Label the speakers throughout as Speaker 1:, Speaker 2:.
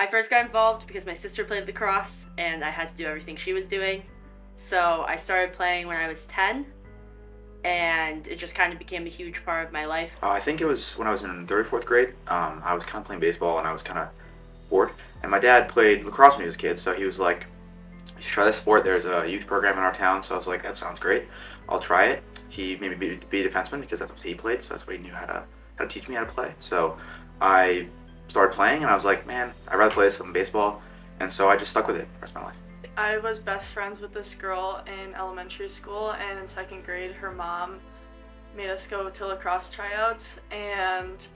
Speaker 1: I first got involved because my sister played lacrosse and I had to do everything she was doing. So I started playing when I was 10 and it just kind of became a huge part of my life.
Speaker 2: I think it was when I was in third or fourth grade. I was kind of playing baseball and I was kind of bored. And my dad played lacrosse when he was a kid, so he was like, "You should try this sport. There's a youth program in our town." So I was like, "That sounds great. I'll try it." He made me be a defenseman because that's what he played, so that's what he knew how to teach me how to play. So I started playing, and I was like, "Man, I'd rather play this than baseball," and so I just stuck with it the rest of my life.
Speaker 3: I was best friends with this girl in elementary school, and in second grade, her mom made us go to lacrosse tryouts, and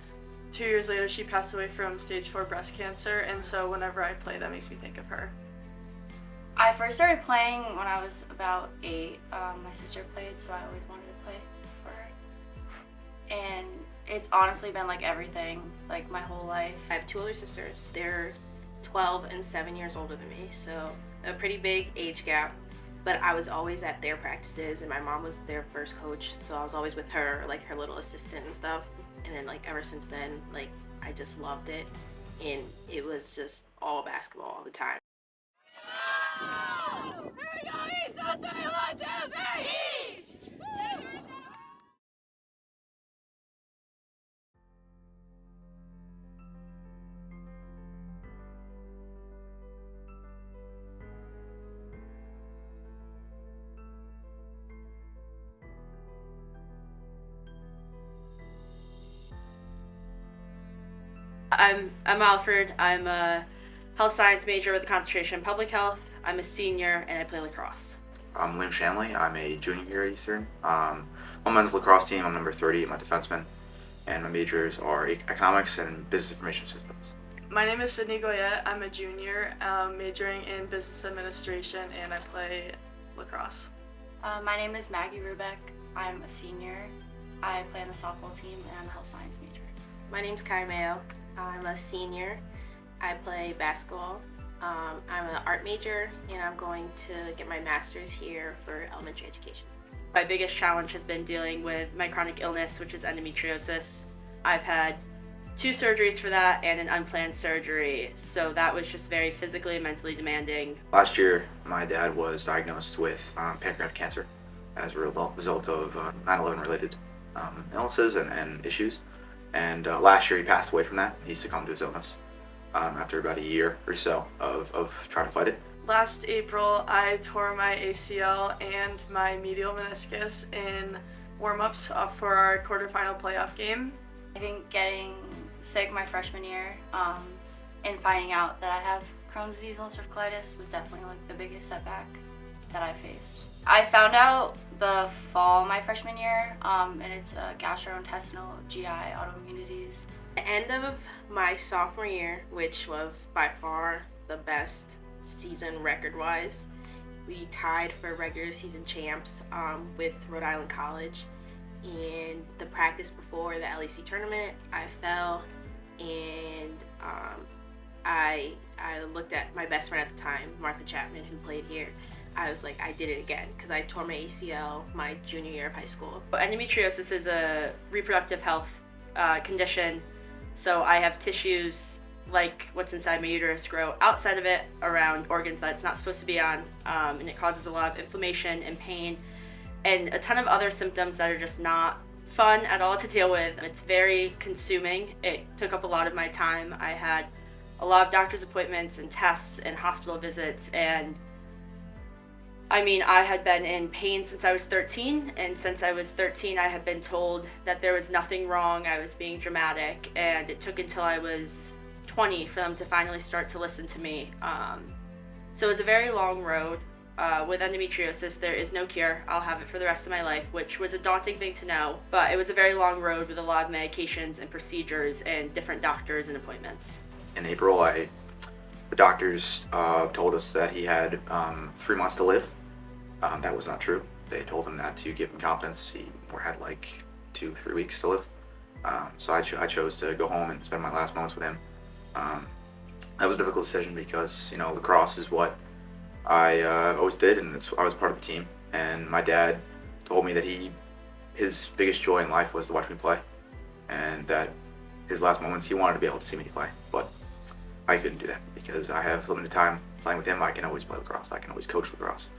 Speaker 3: 2 years later, she passed away from stage 4 breast cancer, and so whenever I play, that makes me think of her.
Speaker 4: I first started playing when I was about 8. My sister played, so I always wanted to play for her. And it's honestly been like everything, like my whole life.
Speaker 5: I have two older sisters. They're 12 and 7 years older than me, so a pretty big age gap. But I was always at their practices, and my mom was their first coach, so I was always with her, like her little assistant and stuff. And then like ever since then, like I just loved it, and it was just all basketball all the time.
Speaker 1: I'm Alfred. I'm a health science major with a concentration in public health. I'm a senior and I play lacrosse.
Speaker 2: I'm Liam Shanley. I'm a junior here at Eastern. On my men's lacrosse team, I'm number 30. I'm a defenseman, and my majors are economics and business information systems.
Speaker 3: My name is Sydney Goyette. I'm a junior, majoring in business administration, and I play lacrosse.
Speaker 4: My name is Maggie Rubeck. I'm a senior. I play on the softball team and I'm a health science major.
Speaker 5: My name's Kai Mayo. I'm a senior. I play basketball. I'm an art major, and I'm going to get my master's here for elementary education.
Speaker 1: My biggest challenge has been dealing with my chronic illness, which is endometriosis. I've had 2 surgeries for that and an unplanned surgery, so that was just very physically and mentally demanding.
Speaker 2: Last year, my dad was diagnosed with pancreatic cancer as a result of 9/11 related illnesses and issues. And last year he passed away from that. He succumbed to his illness after about a year or so of trying to fight it.
Speaker 3: Last April, I tore my ACL and my medial meniscus in warm-ups for our quarterfinal playoff game.
Speaker 4: I think getting sick my freshman year and finding out that I have Crohn's disease and ulcerative colitis was definitely like the biggest setback that I faced. I found out the fall my freshman year, and it's a gastrointestinal GI autoimmune disease.
Speaker 5: The end of my sophomore year, which was by far the best season record-wise, we tied for regular season champs with Rhode Island College. And the practice before the LEC tournament, I fell, and I looked at my best friend at the time, Martha Chapman, who played here. I was like, I did it again, because I tore my ACL my junior year of high school.
Speaker 1: Endometriosis is a reproductive health condition, so I have tissues like what's inside my uterus grow outside of it around organs that it's not supposed to be on, and it causes a lot of inflammation and pain and a ton of other symptoms that are just not fun at all to deal with. It's very consuming. It took up a lot of my time. I had a lot of doctor's appointments and tests and hospital visits, and I mean, I had been in pain since I was 13, and since I was 13 I had been told that there was nothing wrong, I was being dramatic, and it took until I was 20 for them to finally start to listen to me. So it was a very long road. With endometriosis, there is no cure. I'll have it for the rest of my life, which was a daunting thing to know, but it was a very long road with a lot of medications and procedures and different doctors and appointments.
Speaker 2: In April, the doctors told us that he had 3 months to live. That was not true. They told him that to give him confidence. He had like 2-3 weeks to live. So I chose to go home and spend my last moments with him. That was a difficult decision because, you know, lacrosse is what I always did, and I was part of the team. And my dad told me that his biggest joy in life was to watch me play, and that his last moments he wanted to be able to see me play. But I couldn't do that because I have limited time playing with him. I can always play lacrosse. I can always coach lacrosse.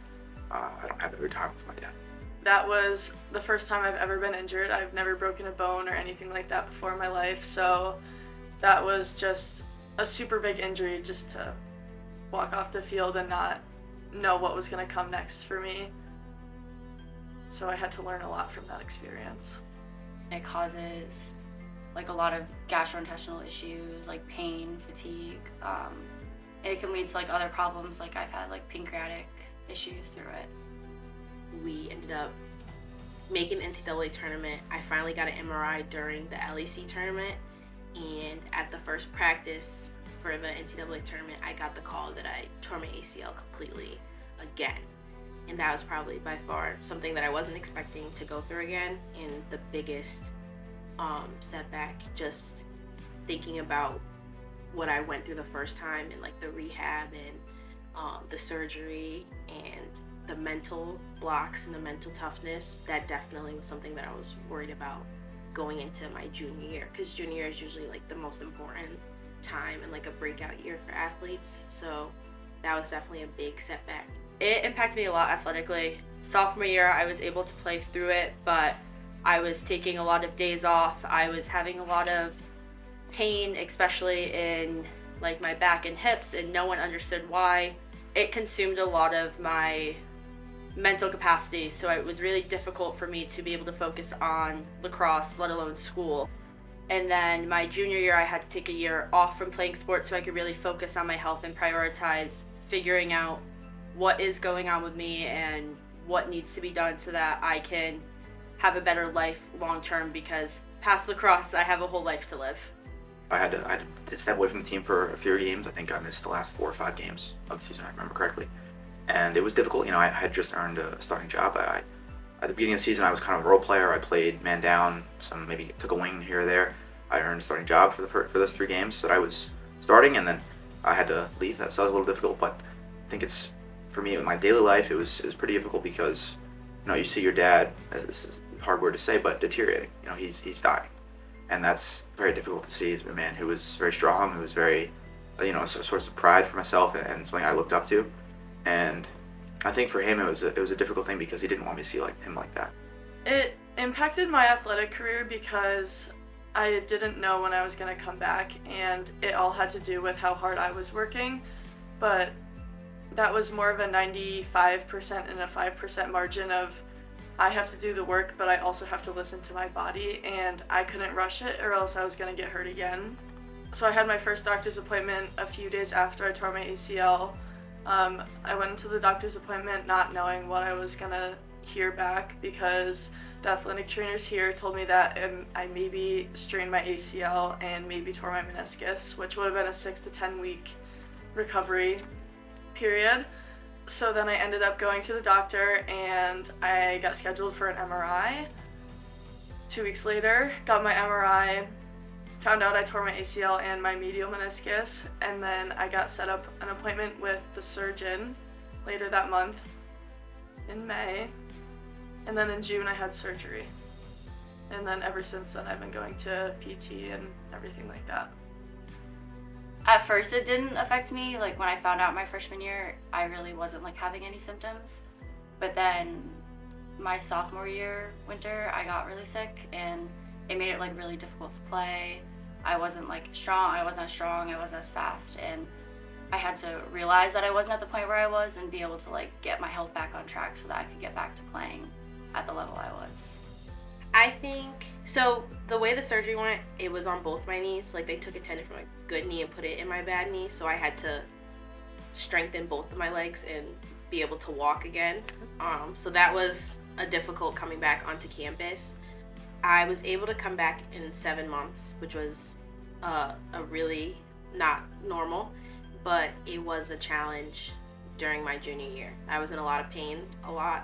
Speaker 2: I don't have every time with my dad.
Speaker 3: That was the first time I've ever been injured. I've never broken a bone or anything like that before in my life, so that was just a super big injury just to walk off the field and not know what was going to come next for me. So I had to learn a lot from that experience.
Speaker 4: It causes like a lot of gastrointestinal issues, like pain, fatigue, and it can lead to like other problems. Like I've had like pancreatic issues through it.
Speaker 5: We ended up making the NCAA tournament. I finally got an MRI during the LEC tournament, and at the first practice for the NCAA tournament, I got the call that I tore my ACL completely again. And that was probably by far something that I wasn't expecting to go through again, and the biggest setback, just thinking about what I went through the first time and like the rehab and the surgery and the mental blocks and the mental toughness. That definitely was something that I was worried about going into my junior year, because junior year is usually like the most important time and like a breakout year for athletes. So that was definitely a big setback.
Speaker 1: It impacted me a lot athletically. Sophomore year, I was able to play through it, but I was taking a lot of days off. I was having a lot of pain, especially in like my back and hips, and no one understood why. It consumed a lot of my mental capacity, so it was really difficult for me to be able to focus on lacrosse, let alone school. And then my junior year, I had to take a year off from playing sports so I could really focus on my health and prioritize figuring out what is going on with me and what needs to be done so that I can have a better life long term, because past lacrosse, I have a whole life to live.
Speaker 2: I had to step away from the team for a few games. I think I missed the last 4 or 5 games of the season, if I remember correctly. And it was difficult. You know, I had just earned a starting job. At the beginning of the season, I was kind of a role player. I played man down, some maybe took a wing here or there. I earned a starting job for those 3 games that I was starting, and then I had to leave. So that was a little difficult, but I think it's, for me, in my daily life, it was pretty difficult because, you know, you see your dad, this is a hard word to say, but deteriorating. You know, he's dying. And that's very difficult to see as a man who was very strong, who was very, you know, a source of pride for myself and something I looked up to. And I think for him it was a difficult thing because he didn't want me to see him like that.
Speaker 3: It impacted my athletic career because I didn't know when I was going to come back, and it all had to do with how hard I was working. But that was more of a 95% and a 5% margin of I have to do the work, but I also have to listen to my body, and I couldn't rush it or else I was going to get hurt again. So I had my first doctor's appointment a few days after I tore my ACL. I went into the doctor's appointment not knowing what I was going to hear back, because the athletic trainers here told me that I maybe strained my ACL and maybe tore my meniscus, which would have been a 6 to 10 week recovery period. So then I ended up going to the doctor and I got scheduled for an MRI. 2 weeks later, got my MRI, found out I tore my ACL and my medial meniscus, and then I got set up an appointment with the surgeon later that month in May. And then in June I had surgery. And then ever since then I've been going to PT and everything like that.
Speaker 4: At first it didn't affect me. Like when I found out my freshman year, I really wasn't like having any symptoms. But then my sophomore year winter, I got really sick and it made it like really difficult to play. I wasn't like strong, I wasn't as strong, I wasn't as fast, and I had to realize that I wasn't at the point where I was and be able to like get my health back on track so that I could get back to playing at the level I was.
Speaker 5: I think, so the way the surgery went, it was on both my knees. Like they took a tendon from my good knee and put it in my bad knee, so I had to strengthen both of my legs and be able to walk again. So that was a difficult coming back onto campus. I was able to come back in 7 months, which was a really not normal, but it was a challenge during my junior year. I was in a lot of pain,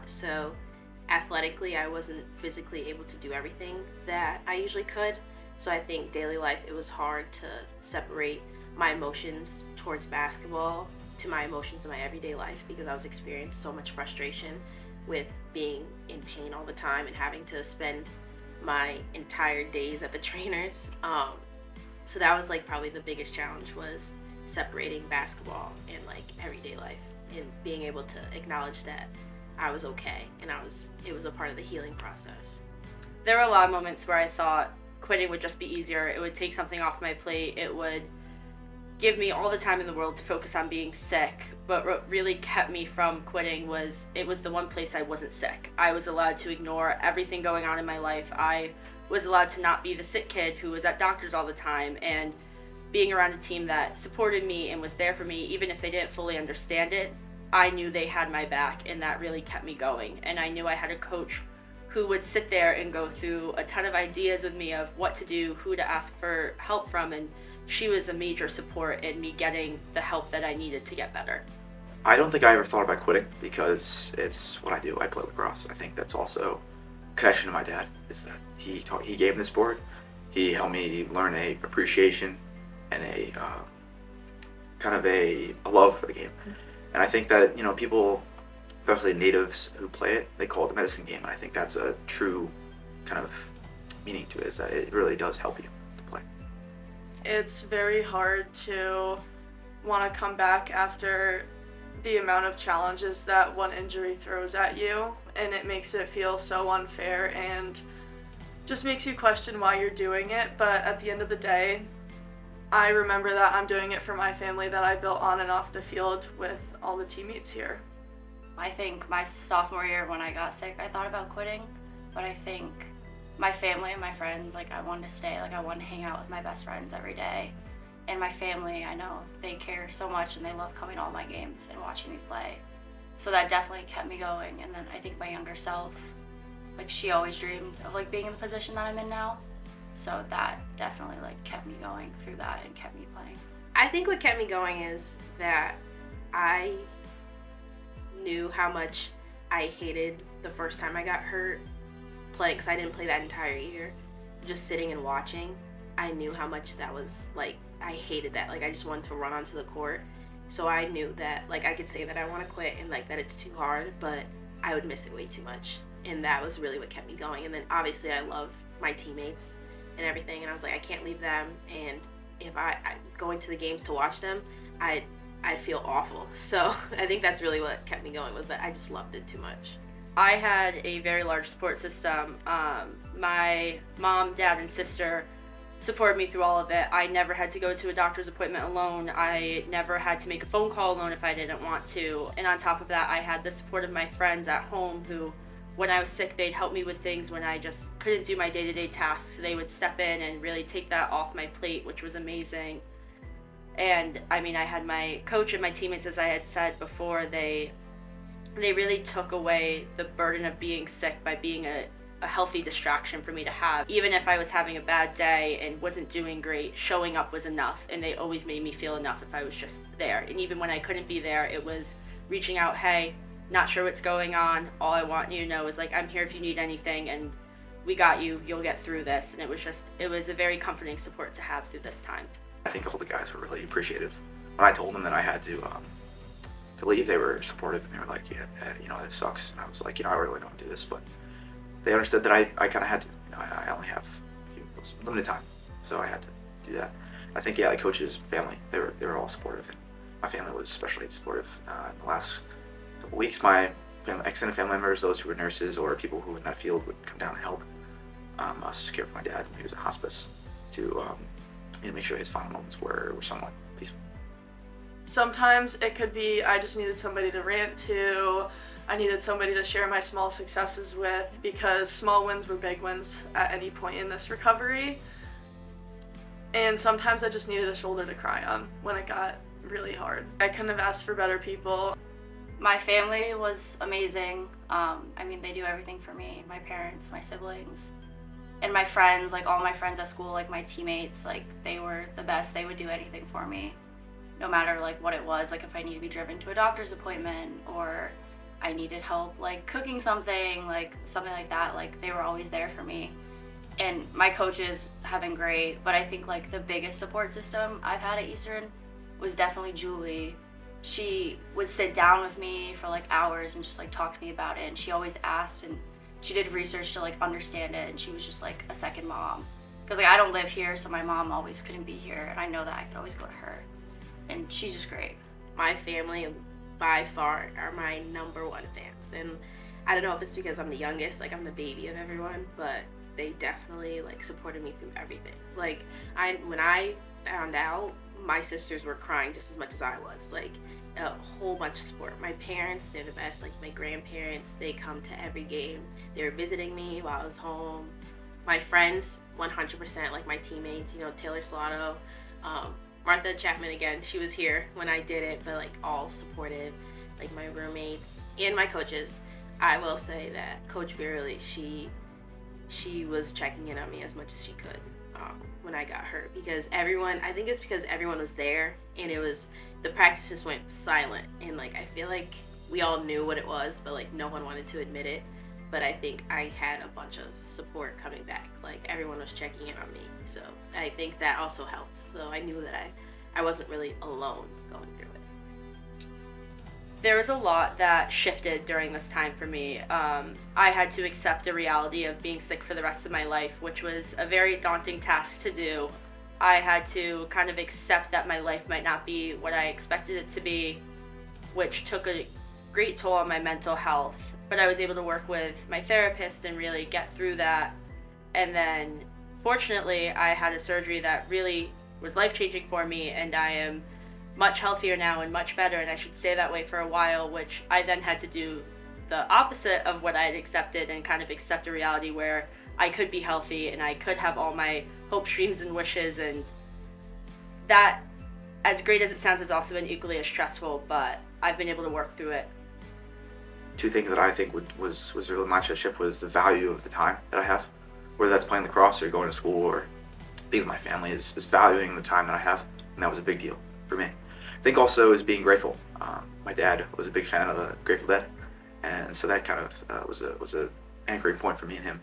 Speaker 5: so athletically I wasn't physically able to do everything that I usually could. So I think daily life, it was hard to separate my emotions towards basketball to my emotions in my everyday life, because I was experiencing so much frustration with being in pain all the time and having to spend my entire days at the trainers. So that was like probably the biggest challenge, was separating basketball and like everyday life, and being able to acknowledge that I was okay and it was a part of the healing process.
Speaker 1: There were a lot of moments where I thought quitting would just be easier. It would take something off my plate. It would give me all the time in the world to focus on being sick. But what really kept me from quitting was it was the one place I wasn't sick. I was allowed to ignore everything going on in my life. I was allowed to not be the sick kid who was at doctors all the time, and being around a team that supported me and was there for me, even if they didn't fully understand it, I knew they had my back, and that really kept me going. And I knew I had a coach who would sit there and go through a ton of ideas with me of what to do, who to ask for help from, and she was a major support in me getting the help that I needed to get better.
Speaker 2: I don't think I ever thought about quitting because it's what I do. I play lacrosse. I think that's also a connection to my dad, is that he gave me the sport. He helped me learn a appreciation and a kind of a love for the game. And I think that, people, especially natives who play it, they call it the medicine game. And I think that's a true kind of meaning to it, is that it really does help you to play.
Speaker 3: It's very hard to want to come back after the amount of challenges that one injury throws at you, and it makes it feel so unfair and just makes you question why you're doing it. But at the end of the day, I remember that I'm doing it for my family that I built on and off the field with all the teammates here.
Speaker 4: I think my sophomore year when I got sick, I thought about quitting, but I think my family and my friends, I wanted to stay, I wanted to hang out with my best friends every day. And my family, I know they care so much and they love coming to all my games and watching me play. So that definitely kept me going. And then I think my younger self, she always dreamed of being in the position that I'm in now. So that definitely kept me going through that and kept me playing.
Speaker 5: I think what kept me going is that I knew how much I hated the first time I got hurt playing, because I didn't play that entire year. Just sitting and watching, I knew how much that was I hated that. I just wanted to run onto the court. So I knew that I could say that I want to quit and that it's too hard, but I would miss it way too much. And that was really what kept me going. And then obviously I love my teammates and everything, and I was I can't leave them, and if I going to the games to watch them, I'd feel awful. So I think that's really what kept me going, was that I just loved it too much.
Speaker 1: I had a very large support system. My mom, dad, and sister supported me through all of it. I never had to go to a doctor's appointment alone. I never had to make a phone call alone if I didn't want to. And on top of that, I had the support of my friends at home who, when I was sick, they'd help me with things when I just couldn't do my day-to-day tasks. They would step in and really take that off my plate, which was amazing. And I had my coach and my teammates, as I had said before, they really took away the burden of being sick by being a healthy distraction for me to have. Even if I was having a bad day and wasn't doing great, showing up was enough, and they always made me feel enough if I was just there. And even when I couldn't be there, it was reaching out, hey, not sure what's going on, all I want you to know is I'm here if you need anything, and we got you, you'll get through this. And it was a very comforting support to have through this time.
Speaker 2: I think all the guys were really appreciative. When I told them that I had to leave, they were supportive, and they were like, yeah, this sucks. And I was like, I really don't want to do this, but they understood that I kind of had to. I only have limited time, so I had to do that. I think, coaches, family, they were all supportive, and my family was especially supportive. In the last couple weeks, my extended family members, those who were nurses or people who were in that field, would come down and help us care for my dad when he was in hospice, to make sure his final moments were somewhat peaceful.
Speaker 3: Sometimes it could be I just needed somebody to rant to, I needed somebody to share my small successes with, because small wins were big wins at any point in this recovery. And sometimes I just needed a shoulder to cry on when it got really hard. I couldn't have asked for better people.
Speaker 4: My family was amazing. They do everything for me. My parents, my siblings, and my friends, all my friends at school, my teammates, they were the best. They would do anything for me, no matter what it was. If I needed to be driven to a doctor's appointment, or I needed help cooking something, something like that, they were always there for me. And my coaches have been great, but I think the biggest support system I've had at Eastern was definitely Julie. She would sit down with me for hours and just talk to me about it, and she always asked, and she did research to understand it, and she was just a second mom, because I don't live here, so my mom always couldn't be here, and I know that I could always go to her. and she's just great.
Speaker 5: My family by far are my number one fans, and I don't know if it's because I'm the youngest, like I'm the baby of everyone, but they definitely like supported me through everything. Like when I found out, my sisters were crying just as much as I was. Like a whole bunch of support. My parents, they're the best. Like my grandparents, they come to every game. They were visiting me while I was home. My friends, 100%, like my teammates, you know, Taylor Salato, Martha Chapman again, she was here when I did it, but like all supportive, like my roommates and my coaches. I will say that Coach Beerley, she was checking in on me as much as she could when I got hurt, because I think it's because everyone was there, and the practices went silent, and like I feel like we all knew what it was, but like no one wanted to admit it. But I think I had a bunch of support coming back. Like everyone was checking in on me. So I think that also helped. So I knew that I wasn't really alone going through it.
Speaker 1: There was a lot that shifted during this time for me. I had to accept the reality of being sick for the rest of my life, which was a very daunting task to do. I had to kind of accept that my life might not be what I expected it to be, which took a great toll on my mental health. But I was able to work with my therapist and really get through that. And then fortunately, I had a surgery that really was life-changing for me, and I am much healthier now and much better, and I should stay that way for a while, which I then had to do the opposite of what I had accepted and kind of accept a reality where I could be healthy and I could have all my hopes, dreams, and wishes. And that, as great as it sounds, has also been equally as stressful, but I've been able to work through it.
Speaker 2: Two things that I think was really my hardship was the value of the time that I have, whether that's playing lacrosse or going to school or being with my family, is valuing the time that I have, and that was a big deal for me. I think also is being grateful. My dad was a big fan of the Grateful Dead, and so that kind of was a anchoring point for me and him.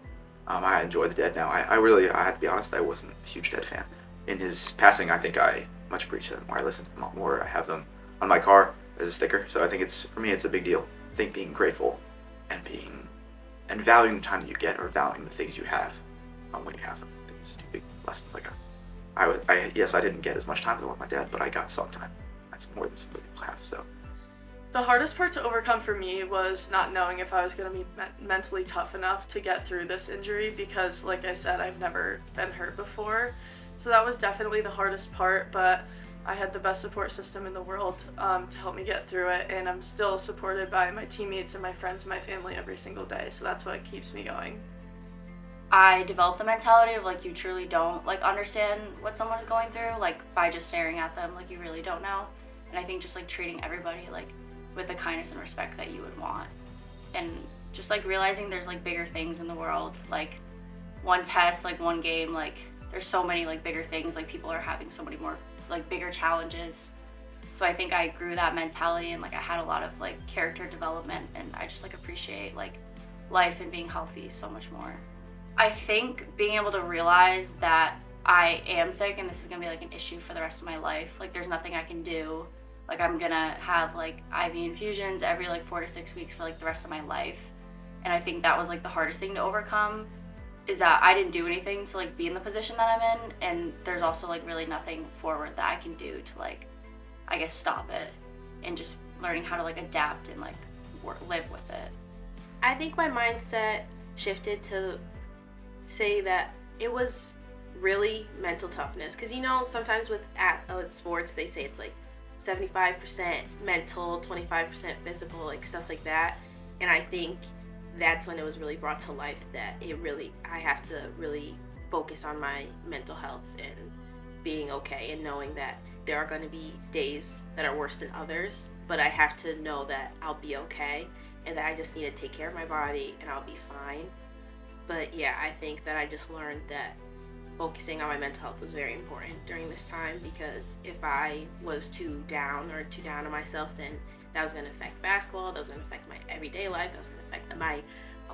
Speaker 2: I enjoy the Dead now. I had to be honest, I wasn't a huge Dead fan. In his passing, I think I much appreciate them more. I listen to them a lot more. I have them on my car as a sticker, so I think for me it's a big deal. I think being grateful and valuing the time that you get, or valuing the things you have when you have them. I think it's two big lessons I got. Yes, I didn't get as much time as I want my dad, but I got some time. That's more than some people have. So
Speaker 3: the hardest part to overcome for me was not knowing if I was going to be mentally tough enough to get through this injury, because like I said, I've never been hurt before. So that was definitely the hardest part, but I had the best support system in the world to help me get through it, and I'm still supported by my teammates and my friends and my family every single day, so that's what keeps me going.
Speaker 4: I developed the mentality of like you truly don't like understand what someone is going through, like by just staring at them, like you really don't know. And I think just like treating everybody like with the kindness and respect that you would want, and just like realizing there's like bigger things in the world, like one test, like one game, like there's so many like bigger things, like people are having so many more like bigger challenges. So I think I grew that mentality, and like I had a lot of like character development, and I just like appreciate like life and being healthy so much more. I think being able to realize that I am sick and this is gonna be like an issue for the rest of my life, like there's nothing I can do, like I'm gonna have like IV infusions every like 4 to 6 weeks for like the rest of my life. And I think that was like the hardest thing to overcome, is that I didn't do anything to like be in the position that I'm in, and there's also like really nothing forward that I can do to like, I guess, stop it, and just learning how to like adapt and like live with it.
Speaker 5: I think my mindset shifted to say that it was really mental toughness, because you know sometimes with sports they say it's like 75% mental, 25% physical, like stuff like that, and I think that's when it was really brought to life that I have to really focus on my mental health and being okay, and knowing that there are going to be days that are worse than others, but I have to know that I'll be okay, and that I just need to take care of my body and I'll be fine. But yeah, I think that I just learned that focusing on my mental health was very important during this time, because if I was too down on myself, then that was going to affect basketball, that was going to affect my everyday life, that was going to affect my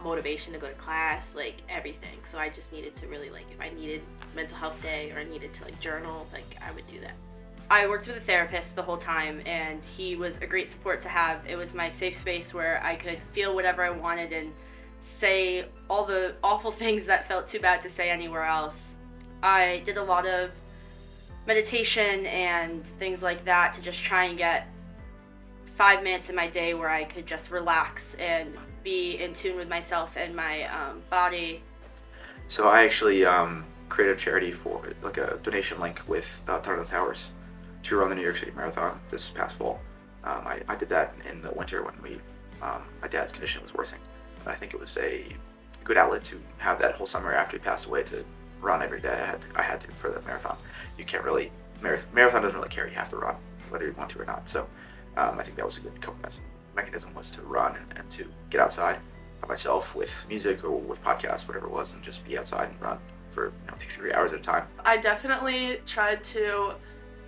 Speaker 5: motivation to go to class, like everything. So I just needed to really, like, if I needed mental health day or I needed to like journal, like I would do that.
Speaker 1: I worked with a therapist the whole time, and he was a great support to have. It was my safe space where I could feel whatever I wanted and say all the awful things that felt too bad to say anywhere else. I did a lot of meditation and things like that to just try and get 5 minutes in my day where I could just relax and be in tune with myself and my body.
Speaker 2: So I actually created a charity for like a donation link with Tarleton Towers to run the New York City Marathon this past fall. I did that in the winter when my dad's condition was worsening. And I think it was a good outlet to have that whole summer after he passed away to run every day. I had to for the marathon. You can't really marathon doesn't really care. You have to run whether you want to or not. So I think that was a good coping mechanism was to run and to get outside by myself with music or with podcasts, whatever it was, and just be outside and run for 2-3 hours at a time.
Speaker 3: I definitely tried to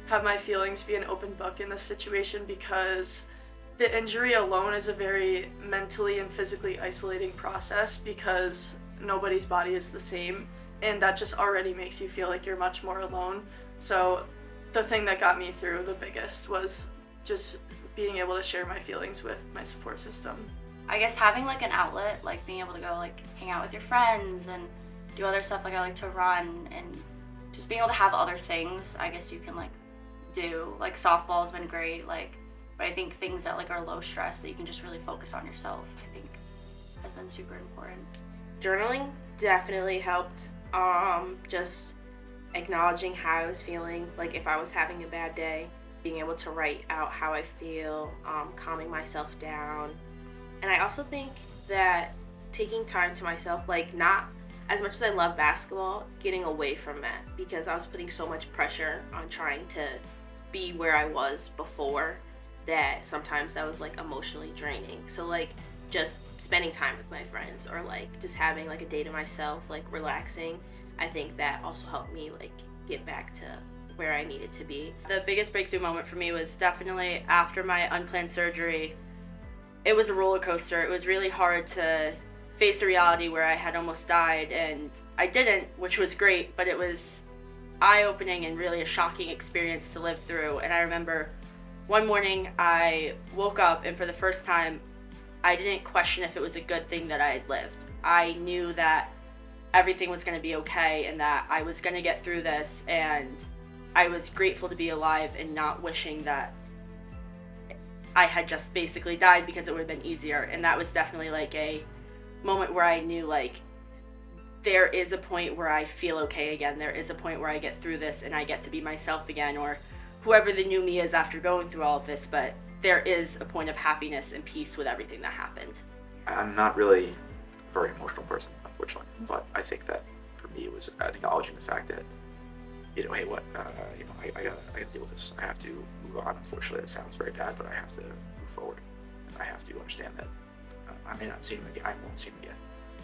Speaker 3: have my feelings be an open book in this situation because the injury alone is a very mentally and physically isolating process because nobody's body is the same, and that just already makes you feel like you're much more alone. So the thing that got me through the biggest was just being able to share my feelings with my support system.
Speaker 4: I guess having like an outlet, like being able to go like hang out with your friends and do other stuff, like I like to run, and just being able to have other things I guess you can like do. Like softball has been great, like, but I think things that like are low stress that you can just really focus on yourself, I think has been super important.
Speaker 5: Journaling definitely helped. Just acknowledging how I was feeling, like if I was having a bad day, being able to write out how I feel, calming myself down. And I also think that taking time to myself, like not as much as I love basketball, getting away from that because I was putting so much pressure on trying to be where I was before that sometimes that was like emotionally draining. So like just spending time with my friends or like just having like a day to myself, like relaxing, I think that also helped me like get back to where I needed to be.
Speaker 1: The biggest breakthrough moment for me was definitely after my unplanned surgery. It was a roller coaster. It was really hard to face the reality where I had almost died, and I didn't, which was great, but it was eye-opening and really a shocking experience to live through. And I remember one morning I woke up, and for the first time I didn't question if it was a good thing that I had lived. I knew that everything was going to be okay and that I was going to get through this, and I was grateful to be alive and not wishing that I had just basically died because it would have been easier. And that was definitely like a moment where I knew like there is a point where I feel okay again. There is a point where I get through this and I get to be myself again, or whoever the new me is after going through all of this, but there is a point of happiness and peace with everything that happened.
Speaker 2: I'm not really a very emotional person, unfortunately, but I think that for me it was acknowledging the fact that, hey, what, I gotta deal with this. I have to move on. Unfortunately, that sounds very bad, but I have to move forward. And I have to understand that I may not see him again. I won't see him again,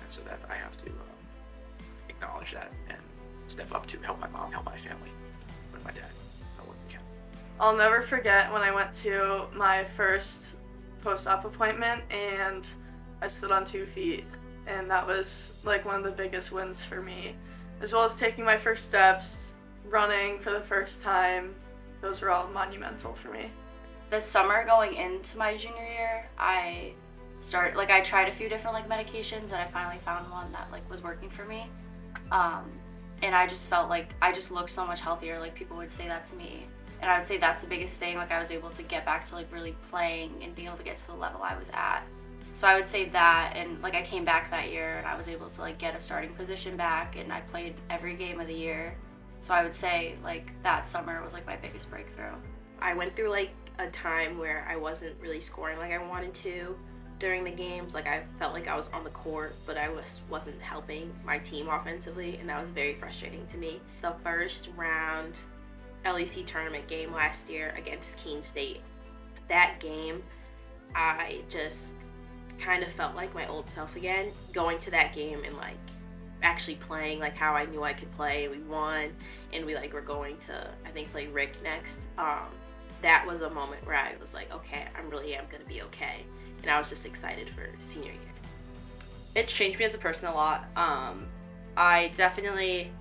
Speaker 2: and so that I have to acknowledge that and step up to help my mom, help my family, with my dad, what we can.
Speaker 3: I'll never forget when I went to my first post-op appointment and I stood on 2 feet, and that was like one of the biggest wins for me, as well as taking my first steps, running for the first time. Those were all monumental for me.
Speaker 4: This summer going into my junior year, I tried a few different like medications, and I finally found one that like was working for me. And I just felt like I just looked so much healthier. Like people would say that to me, and I would say that's the biggest thing. Like I was able to get back to like really playing and being able to get to the level I was at. So I would say that, and like I came back that year and I was able to like get a starting position back, and I played every game of the year. So I would say like that summer was like my biggest breakthrough.
Speaker 5: I went through like a time where I wasn't really scoring like I wanted to during the games. Like I felt like I was on the court, but I wasn't helping my team offensively, and that was very frustrating to me. The first round LEC tournament game last year against Keene State, that game, I just kind of felt like my old self again, going to that game and like actually playing like how I knew I could play. We won, and we like were going to, I think, play Rick next. That was a moment where I was like, okay, I really am gonna be okay, and I was just excited for senior year.
Speaker 1: It's changed me as a person a lot. I definitely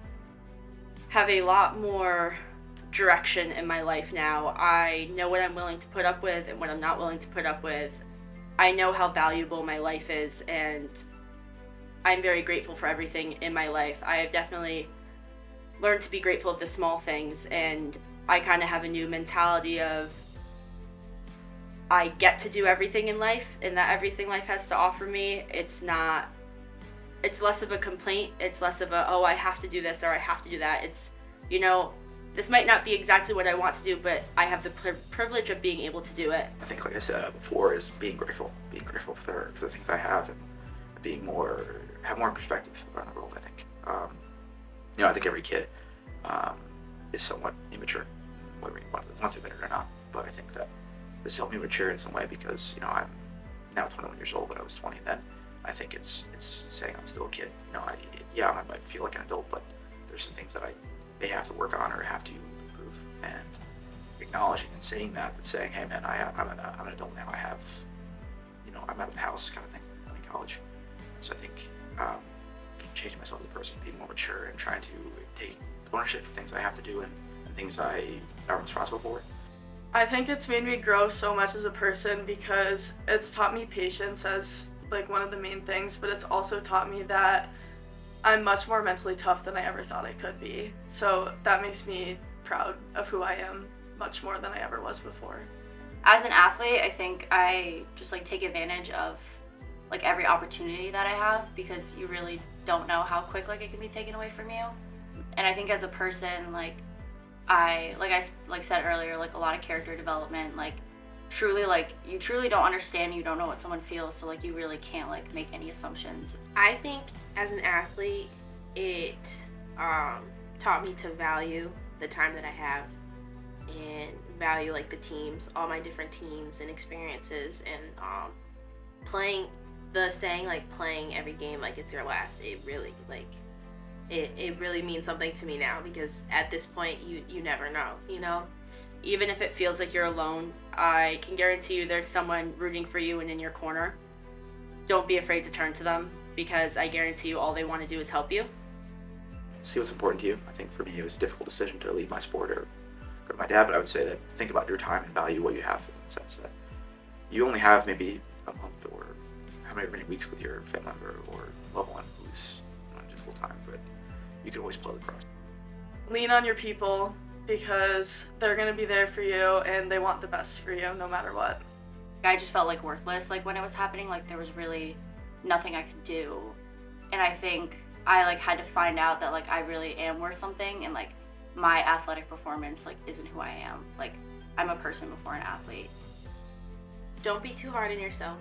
Speaker 1: have a lot more direction in my life now. I know what I'm willing to put up with and what I'm not willing to put up with. I know how valuable my life is, and I'm very grateful for everything in my life. I have definitely learn to be grateful of the small things, and I kind of have a new mentality of I get to do everything in life, and that everything life has to offer me, it's less of a complaint, it's less of a, oh, I have to do this or I have to do that. It's, this might not be exactly what I want to do, but I have the privilege of being able to do it.
Speaker 2: I think, like I said before, is being grateful for the things I have, and have more perspective around the world. I think, I think every kid is somewhat immature, whether you want to admit it or not. But I think that it's somewhat immature in some way because I'm now 21 years old, but I was 20 then. I think it's saying I'm still a kid. I might feel like an adult, but there's some things that they have to work on or have to improve, and acknowledging and saying that saying, hey man, I'm an adult now. I have, I'm out of the house kind of thing. I'm in college, so I think changing myself as a person, being more mature, and trying to take ownership of things I have to do and things I am responsible for.
Speaker 3: I think it's made me grow so much as a person because it's taught me patience as like one of the main things, but it's also taught me that I'm much more mentally tough than I ever thought I could be. So that makes me proud of who I am much more than I ever was before.
Speaker 4: As an athlete, I think I just take advantage of every opportunity that I have, because you really don't know how quick it can be taken away from you. And I think as a person, I said earlier, a lot of character development, truly you truly don't understand, you don't know what someone feels, so you really can't make any assumptions.
Speaker 5: I think as an athlete, it taught me to value the time that I have and value the teams, all my different teams and experiences, and playing playing every game like it's your last. It really it really means something to me now, because at this point you never know.
Speaker 1: Even if it feels like you're alone, I can guarantee you there's someone rooting for you and in your corner. Don't be afraid to turn to them, because I guarantee you all they want to do is help you.
Speaker 2: See what's important to you. I think for me it was a difficult decision to leave my sport or go to my dad, but I would say that think about your time and value what you have, in the sense that you only have maybe a month or how many weeks with your family member or loved one who's on a difficult time, but you can always play lacrosse.
Speaker 3: Lean on your people, because they're going to be there for you and they want the best for you no matter what.
Speaker 4: I just felt worthless when it was happening, there was really nothing I could do. And I think I had to find out that I really am worth something, and my athletic performance isn't who I am. I'm a person before an athlete.
Speaker 5: Don't be too hard on yourself.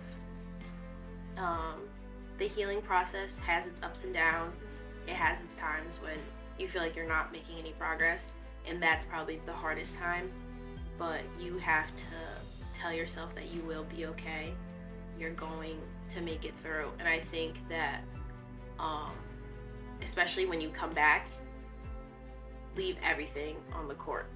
Speaker 5: The healing process has its ups and downs. It has its times when you feel like you're not making any progress, and that's probably the hardest time. But you have to tell yourself that you will be okay. You're going to make it through. And I think that especially when you come back, leave everything on the court.